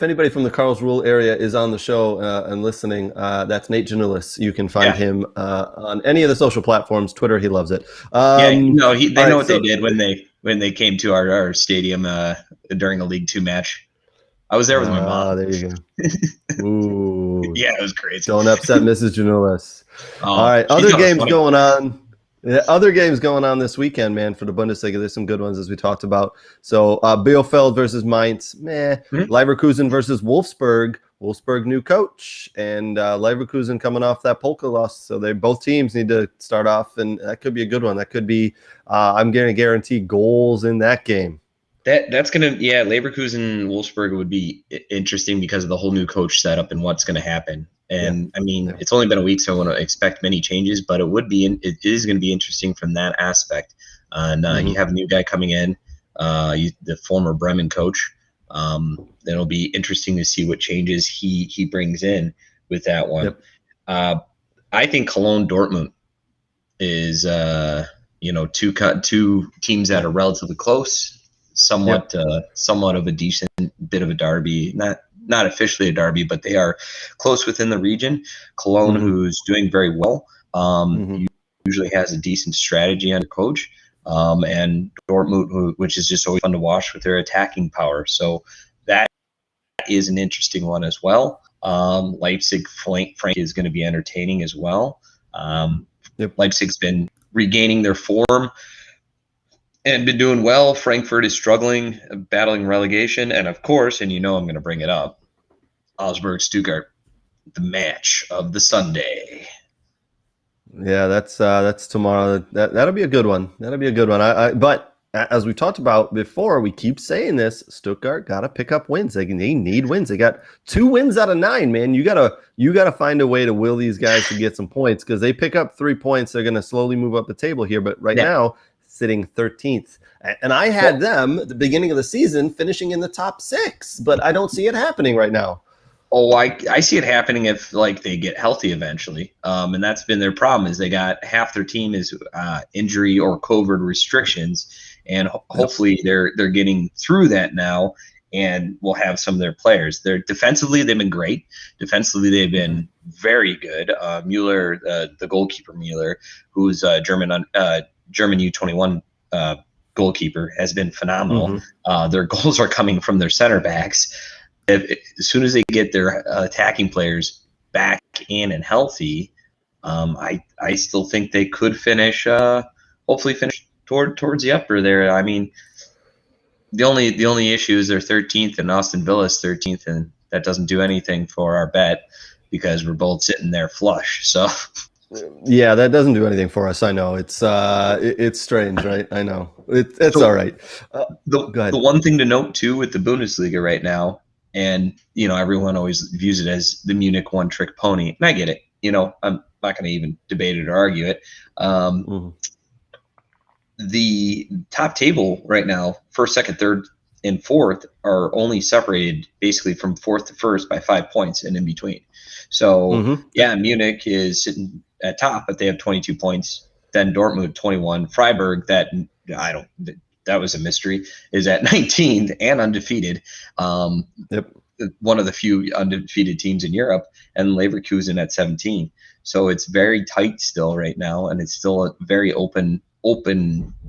anybody from the Karlsruhe area is on the show and listening, that's Nate Janulis. You can find him on any of the social platforms. Twitter, he loves it. They know what they did when they came to our stadium during a League Two match. I was there with my mom. There you go. Ooh. Yeah, it was crazy. Don't upset Mrs. Janulis. All right, other games going on. Yeah, other games going on this weekend, man, for the Bundesliga. There's some good ones, as we talked about. So Bielefeld versus Mainz, Leverkusen versus Wolfsburg. Wolfsburg new coach, and Leverkusen coming off that Polka loss. So both teams need to start off, and that could be a good one. That could be, I'm going to guarantee goals in that game. That's going to, Leverkusen Wolfsburg would be interesting because of the whole new coach setup and what's going to happen. And it's only been a week, so I wouldn't expect many changes, but it is going to be interesting from that aspect. And you have a new guy coming in, the former Bremen coach. It'll be interesting to see what changes he brings in with that one. Yep. I think Cologne Dortmund is two teams that are relatively close. Somewhat of a decent bit of a derby, not officially a derby, but they are close within the region. Cologne, who's doing very well, usually has a decent strategy under coach, and Dortmund, which is just always fun to watch with their attacking power. So that is an interesting one as well. Leipzig Frank is going to be entertaining as well. Leipzig's been regaining their form and been doing well. Frankfurt is struggling, battling relegation. And of course, and I'm going to bring it up, Augsburg-Stuttgart, the match of the Sunday. Yeah, that's tomorrow. That'll be a good one. But as we talked about before, we keep saying this, Stuttgart got to pick up wins. They need wins. They got 2 wins out of 9, man. You gotta find a way to will these guys to get some points, because they pick up 3 points. They're going to slowly move up the table here. But right now, sitting 13th. And I had them at the beginning of the season finishing in the top 6, but I don't see it happening right now. Oh, I see it happening if they get healthy eventually. And that's been their problem, is they got half their team is injury or COVID restrictions. And hopefully they're getting through that now, and we'll have some of their players. Defensively, they've been great. Defensively, they've been very good. Mueller, the goalkeeper Mueller, who's German U21 goalkeeper, has been phenomenal. Their goals are coming from their center backs. As soon as they get their attacking players back in and healthy, I still think they could hopefully finish towards the upper there. I mean, the only issue is they're 13th and Aston Villa's 13th, and that doesn't do anything for our bet because we're both sitting there flush. So. Yeah, that doesn't do anything for us. I know it's strange, right? I know it's all right. Go ahead. The one thing to note too with the Bundesliga right now, and everyone always views it as the Munich one-trick pony, and I get it. I'm not going to even debate it or argue it. The top table right now, first, second, third, and fourth, are only separated basically from fourth to first by 5 points and in between. So Munich is sitting at top, but they have 22 points. Then Dortmund 21, Freiburg, that was a mystery, is at 19th and undefeated. One of the few undefeated teams in Europe, and Leverkusen at 17. So it's very tight still right now, and it's still a very open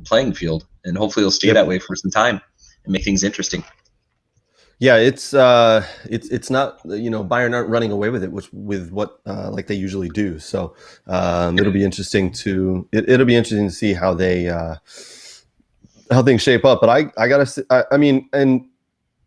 playing field, and hopefully it'll stay that way for some time and make things interesting. Yeah, it's not, Bayern aren't running away with it, with what like they usually do. So it'll be interesting to see how things shape up. But I gotta say, I mean, and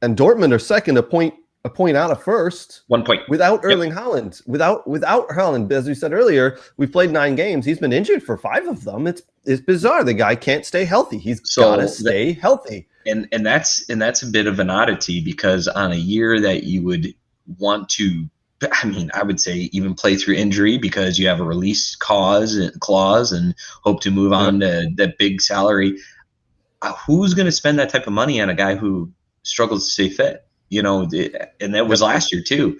Dortmund are second, a point out of first. 1 point without Erling Haaland. Without Haaland, as we said earlier, we've played 9 games. He's been injured for 5 of them. It's bizarre. The guy can't stay healthy. He's got to stay healthy. And that's a bit of an oddity, because on a year that you would want to I mean, I would say even play through injury because you have a release clause and hope to move on to that big salary. Who's going to spend that type of money on a guy who struggles to stay fit? And that was last year too.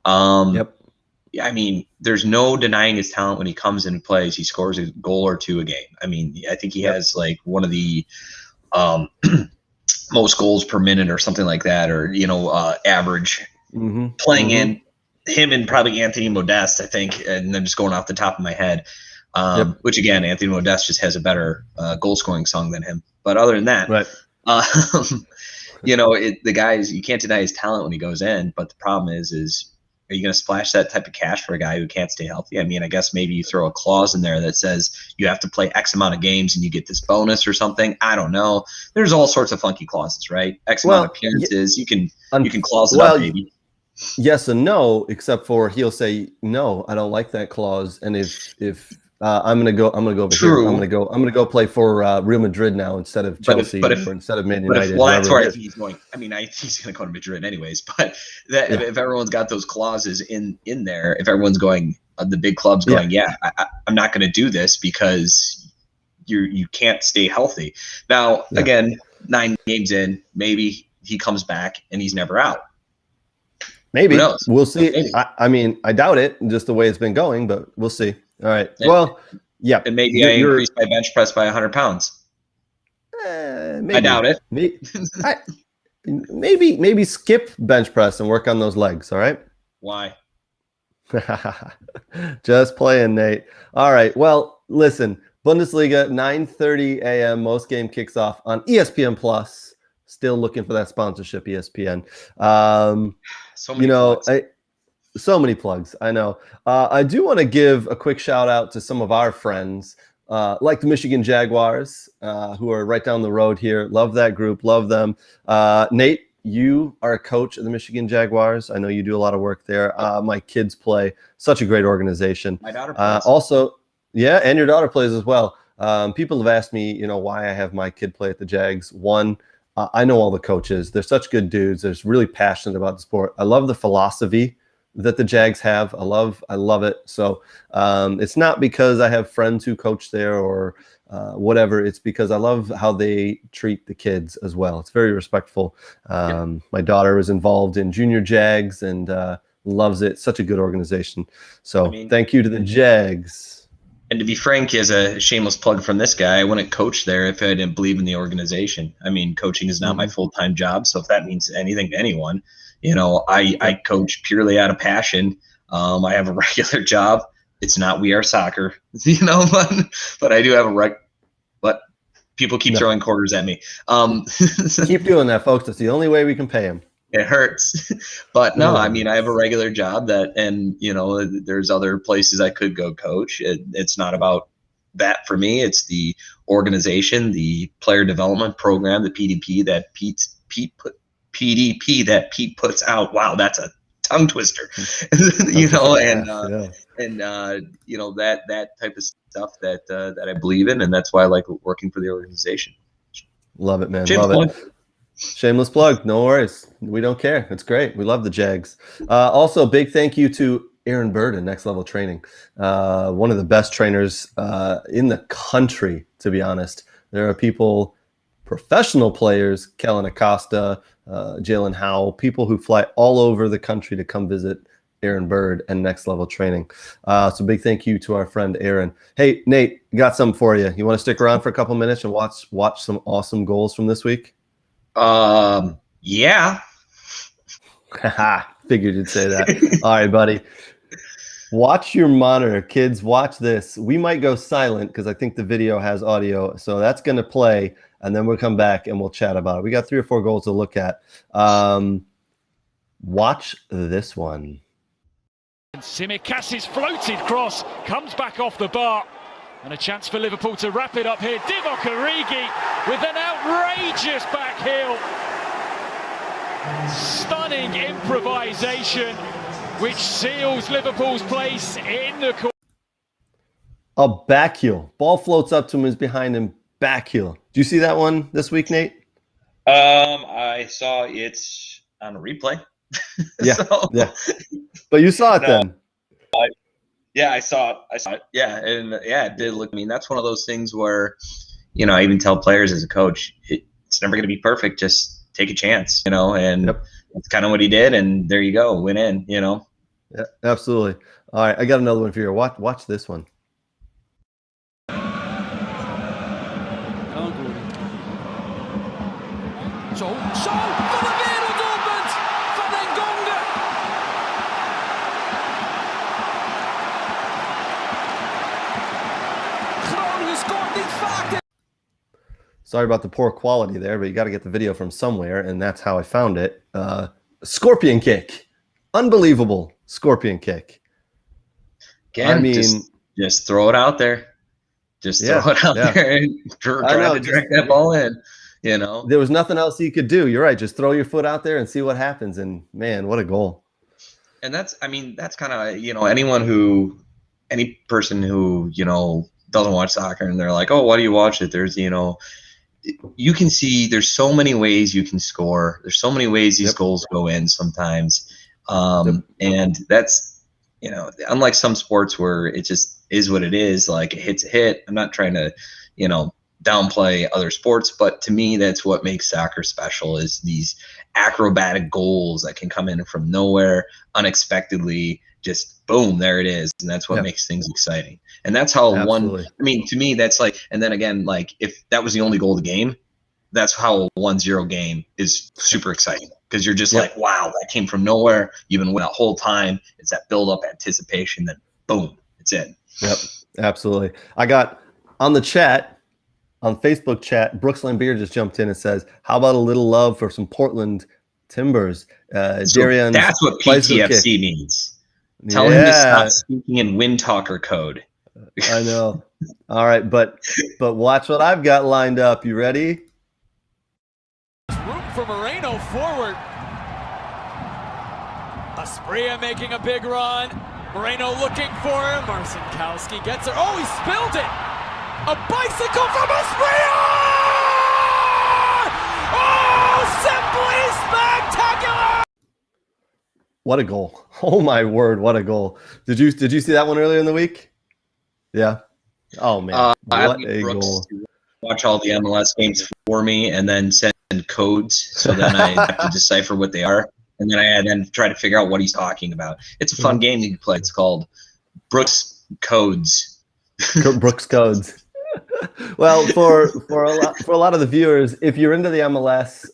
I mean, there's no denying his talent when he comes in and plays. He scores a goal or two a game. I mean, I think he has like one of the most goals per minute or something like that, or average playing in him and probably Anthony Modeste, I think, and I'm just going off the top of my head. Which again, Anthony Modeste just has a better goal scoring song than him. But other than that, the guys, you can't deny his talent when he goes in. But the problem is are you going to splash that type of cash for a guy who can't stay healthy? I mean, I guess maybe you throw a clause in there that says you have to play X amount of games and you get this bonus or something. I don't know. There's all sorts of funky clauses, right? X amount of appearances. You can clause it up, maybe. Yes and no, except for he'll say no, I don't like that clause. And if I'm gonna go over here. I'm gonna go play for Real Madrid now instead of Chelsea or instead of Man United. That's where I think he's going. I mean, he's gonna go to Madrid anyways. But if everyone's got those clauses in there, if everyone's going, the big clubs going, I'm not gonna do this because you can't stay healthy. Now again, 9 games in, maybe he comes back and he's never out. Maybe we'll see. I mean, I doubt it, just the way it's been going, but we'll see. All right. Well, yeah. And maybe I increase my bench press by 100 pounds. Maybe. I doubt it. Maybe skip bench press and work on those legs. All right. Why? Just playing, Nate. All right. Well, listen. Bundesliga, 9:30 a.m. Most game kicks off on ESPN Plus. Still looking for that sponsorship, ESPN. So many plugs. I know. I do want to give a quick shout out to some of our friends, like the Michigan Jaguars, who are right down the road here. Love that group. Love them. Nate, you are a coach of the Michigan Jaguars. I know you do a lot of work there. My kids play. Such a great organization. My daughter plays. And your daughter plays as well. People have asked me, why I have my kid play at the Jags. One, I know all the coaches. They're such good dudes. They're really passionate about the sport. I love the philosophy that the Jags have. I love it. So it's not because I have friends who coach there or whatever. It's because I love how they treat the kids as well. It's very respectful. My daughter is involved in Junior Jags and loves it. Such a good organization. So thank you to the Jags. And to be frank, as a shameless plug from this guy, I wouldn't coach there if I didn't believe in the organization. I mean, coaching is not my full-time job. So if that means anything to anyone, I coach purely out of passion. I have a regular job. It's not We Are Soccer, but I do have but people keep throwing quarters at me. Keep doing that, folks. That's the only way we can pay them. It hurts. But no, I mean, I have a regular job there's other places I could go coach. It's not about that for me. It's the organization, the player development program, the PDP that Pete puts out. Wow, that's a tongue twister. That type of stuff that I believe in, and that's why I like working for the organization. Love it, man. Love it. Shameless plug. No worries. We don't care. It's great. We love the Jags. Also, big thank you to Aaron Bird in Next Level Training. One of the best trainers in the country, to be honest. There are people, professional players, Kellen Acosta, Jalen Howell, people who fly all over the country to come visit Aaron Bird and Next Level Training. So big thank you to our friend Aaron. Hey, Nate, got something for you. You want to stick around for a couple minutes and watch some awesome goals from this week? Yeah. Figured you'd say that. All right, buddy. Watch your monitor, kids. Watch this. We might go silent because I think the video has audio. So that's going to play, and then we'll come back and we'll chat about it. We got 3 or 4 goals to look at. Watch this one. Simicas's floated cross comes back off the bar. And a chance for Liverpool to wrap it up here. Divock Origi with an outrageous back heel. Stunning improvisation, which seals Liverpool's place in the court. A back heel. Ball floats up to him, is behind him. Back heel. Do you see that one this week, Nate? I saw it on a replay. Yeah, So, yeah. But you saw it then. Yeah, I saw it. Yeah, and yeah, it did look. I mean, that's one of those things where, I even tell players as a coach, it's never going to be perfect. Just take a chance, and that's kind of what he did. And there you go, win in, Yeah, absolutely. All right, I got another one for you. Watch this one. Zo van de werelddoelpunt van Engonga. Groningen scoort niet vaak. Sorry about the poor quality there, but you got to get the video from somewhere, and that's how I found it. Scorpion kick. Unbelievable scorpion kick. Again, I mean, just throw it out there. Just throw it out there and try to direct that ball in. There was nothing else he could do. You're right. Just throw your foot out there and see what happens. And man, what a goal. And that's kind of, any person who, doesn't watch soccer and they're like, oh, why do you watch it? There's, you can see there's so many ways you can score. There's so many ways these goals go in sometimes. And that's, unlike some sports where it just is what it is, like it hits a hit. I'm not trying to, downplay other sports, but to me, that's what makes soccer special, is these acrobatic goals that can come in from nowhere unexpectedly, just boom, there it is. And that's what makes things exciting. And that's how to me, that's like, and then again, like if that was the only goal of the game, that's how a 1-0 game is super exciting, because you're just like, wow, that came from nowhere. You've been winning the whole time. It's that build up anticipation, then boom, it's in. Yep, absolutely. I got on the chat, on Facebook chat, Brooks Lambier just jumped in and says, how about a little love for some Portland Timbers? So that's what PTFC means. Tell him to stop speaking in wind talker code. I know. All right, but watch what I've got lined up. You ready? Room for Moreno forward. Asprilla making a big run. Moreno looking for him. Marcinkowski gets her. Oh, he spilled it. A bicycle from Asprilla! Oh, simply spectacular! What a goal. Oh my word, what a goal. Did you see that one earlier in the week? Yeah. Oh man. What a goal. Watch all the MLS games for me and then send codes, so then I have to decipher what they are. And then I then try to figure out what he's talking about. It's a fun game you can play. It's called Brooks Codes. Brooks Codes. Well, for a lot of the viewers, if you're into the MLS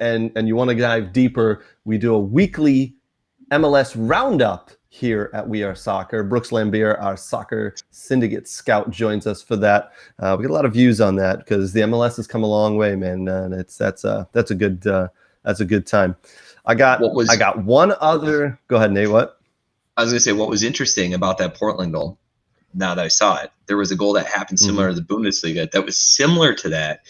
and you want to dive deeper, we do a weekly MLS roundup here at We Are Soccer. Brooks Lambier, our soccer syndicate scout, joins us for that. We get a lot of views on that because the MLS has come a long way, man. And that's a good time. I got one other. Go ahead, Nate. What? I was gonna say, what was interesting about that Portland goal, now that I saw it, there was a goal that happened similar to the Bundesliga that was similar to that.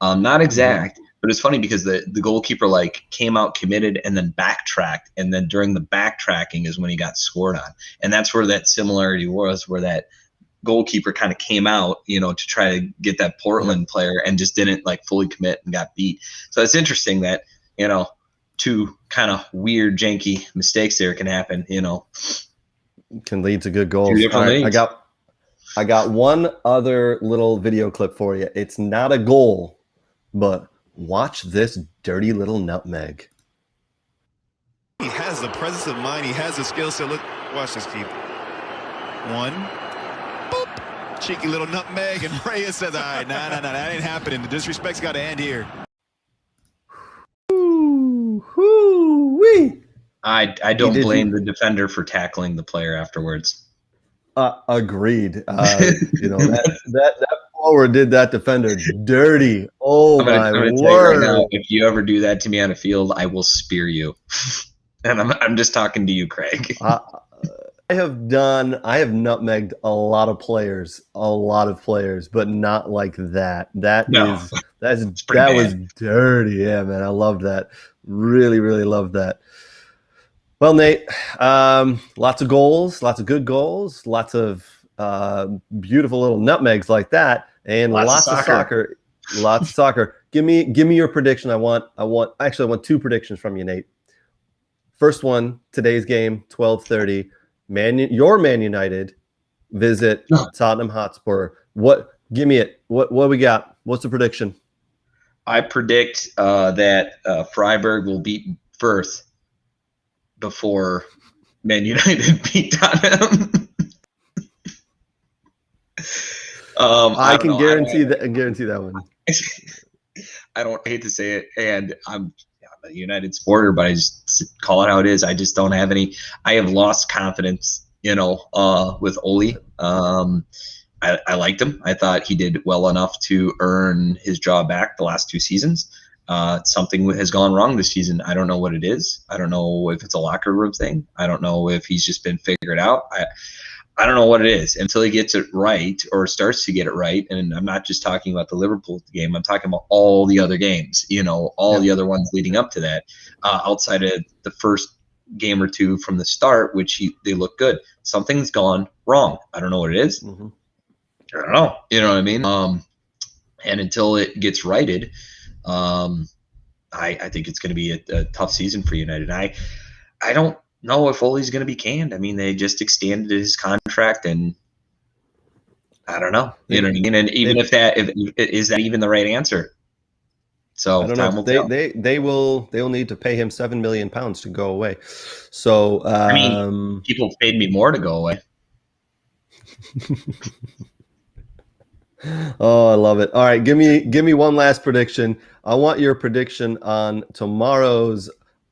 Not exact, but it's funny because the goalkeeper came out committed and then backtracked, and then during the backtracking is when he got scored on. And that's where that similarity was, where that goalkeeper kind of came out, to try to get that Portland player and just didn't fully commit and got beat. So it's interesting that, two kind of weird, janky mistakes there can happen, Can lead to good goals. Right, I got one other little video clip for you. It's not a goal, but watch this dirty little nutmeg. He has the presence of mind. He has the skill set. Look, watch this, keep. One. Boop. Cheeky little nutmeg. And Reyes says, all right, no, that ain't happening. The disrespect's got to end here. Woo-wee. I don't blame the defender for tackling the player afterwards. Agreed. That forward did that defender dirty. Oh, my word. Right now, if you ever do that to me on a field, I will spear you. And I'm just talking to you, Craig. I have nutmegged a lot of players, but not like that. That was dirty. Yeah, man. I love that. Really, really love that. Well, Nate, lots of goals, lots of good goals, lots of beautiful little nutmegs like that, and lots of soccer. Lots of soccer. Give me your prediction. I want two predictions from you, Nate. First one, today's game, 12:30. Your Man United visit Tottenham Hotspur. Give me it. What we got? What's the prediction? I predict that Freiburg will beat Firth before Man United beat Tottenham. I can guarantee that one. I don't hate to say it, and I'm a United supporter, but I just call it how it is. I just don't have any. I have lost confidence, with Ole. I liked him. I thought he did well enough to earn his job back the last 2 seasons. Something has gone wrong this season. I don't know what it is. I don't know if it's a locker room thing. I don't know if he's just been figured out. I don't know what it is until he gets it right or starts to get it right. And I'm not just talking about the Liverpool game. I'm talking about all the other games, the other ones leading up to that, outside of the first game or two from the start, which they look good. Something's gone wrong. I don't know what it is. Mm-hmm. I don't know. You know what I mean? And until it gets righted, I think it's going to be a tough season for United. I don't know if Ole's going to be canned. I mean, they just extended his contract, and I don't know. You know what I mean? And even if is that even the right answer? So I don't know. They'll need to pay him £7 million to go away. So people paid me more to go away. Oh, I love it. All right, give me one last prediction. I want your prediction on tomorrow's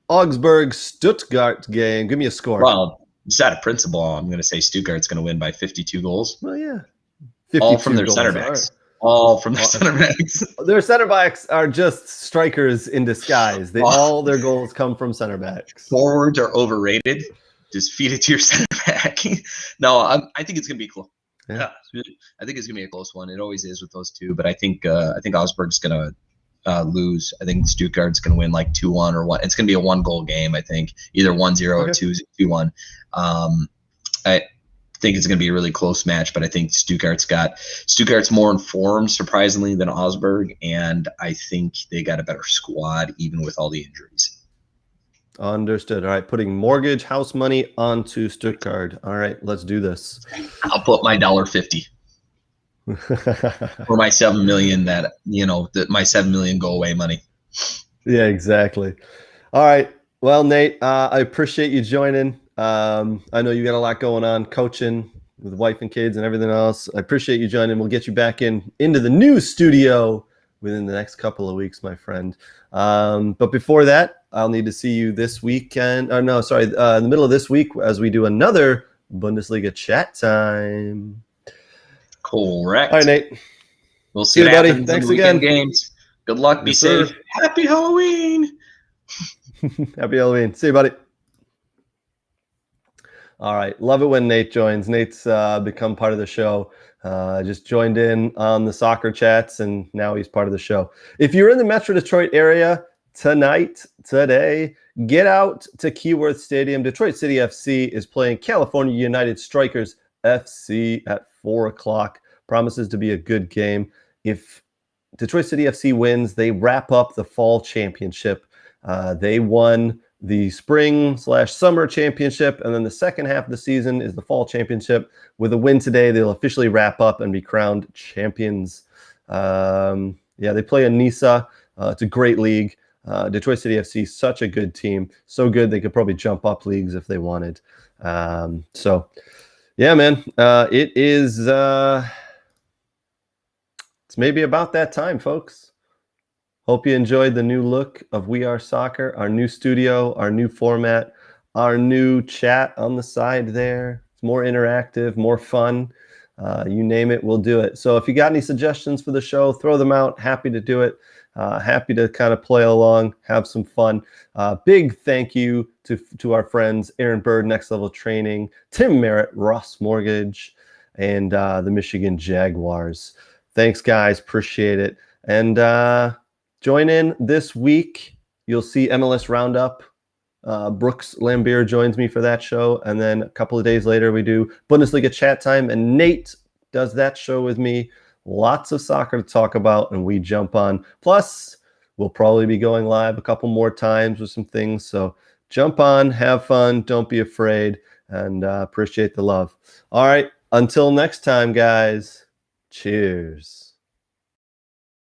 Augsburg-Stuttgart game. Give me a score. Well, just out of principle, I'm going to say Stuttgart's going to win by 52 goals. Well, yeah. All from their center backs. Right. All from their center backs. Their center backs are just strikers in disguise. All their goals come from center backs. Forwards are overrated. Just feed it to your center back. No, I think it's going to be close. Yeah, I think it's gonna be a close one. It always is with those two, but I think Augsburg's gonna lose. I think Stuttgart's gonna win like 2-1 or 1. It's gonna be a 1-goal game. I think either 1-0 or 2-1. I think it's gonna be a really close match, but I think Stuttgart's more informed, surprisingly, than Augsburg, and I think they got a better squad even with all the injuries. Understood. All right, putting mortgage house money onto Stuttgart. All right, let's do this. I'll put my $1.50 for my $7 million. My $7 million go away money. Yeah, exactly. All right. Well, Nate, I appreciate you joining. I know you got a lot going on, coaching with wife and kids and everything else. I appreciate you joining. We'll get you back into the new studio within the next couple of weeks, my friend. But before that, I'll need to see you this weekend. In the middle of this week as we do another Bundesliga chat time. Correct. All right, Nate. We'll see you, buddy. Thanks again. Games. Good luck. Be safe. Sir. Happy Halloween. Happy Halloween. See you, buddy. All right. Love it when Nate joins. Nate's become part of the show. Just joined in on the soccer chats, and now he's part of the show. If you're in the Metro Detroit area today, get out to Keyworth Stadium. Detroit City FC is playing California United Strikers FC at 4 o'clock. Promises to be a good game. If Detroit City FC wins, they wrap up the fall championship. They won the spring/summer championship, and then the second half of the season is the fall championship. With a win today, they'll officially wrap up and be crowned champions. They play in Nisa. It's a great league. Detroit City FC, such a good team. So good they could probably jump up leagues if they wanted. Yeah, man. It is it's maybe about that time, folks. Hope you enjoyed the new look of We Are Soccer, our new studio, our new format, our new chat on the side there. It's more interactive, more fun. You name it, we'll do it. So if you got any suggestions for the show, throw them out. Happy to do it. Happy to kind of play along, have some fun. Big thank you to our friends Aaron Bird, Next Level Training, Tim Merritt, Ross Mortgage, and the Michigan Jaguars. Thanks, guys. Appreciate it. And join in this week. You'll see MLS Roundup. Brooks Lambier joins me for that show. And then a couple of days later, we do Bundesliga Chat Time. And Nate does that show with me. Lots of soccer to talk about, and we jump on. Plus, we'll probably be going live a couple more times with some things. So jump on, have fun, don't be afraid, and appreciate the love. All right, until next time, guys. Cheers.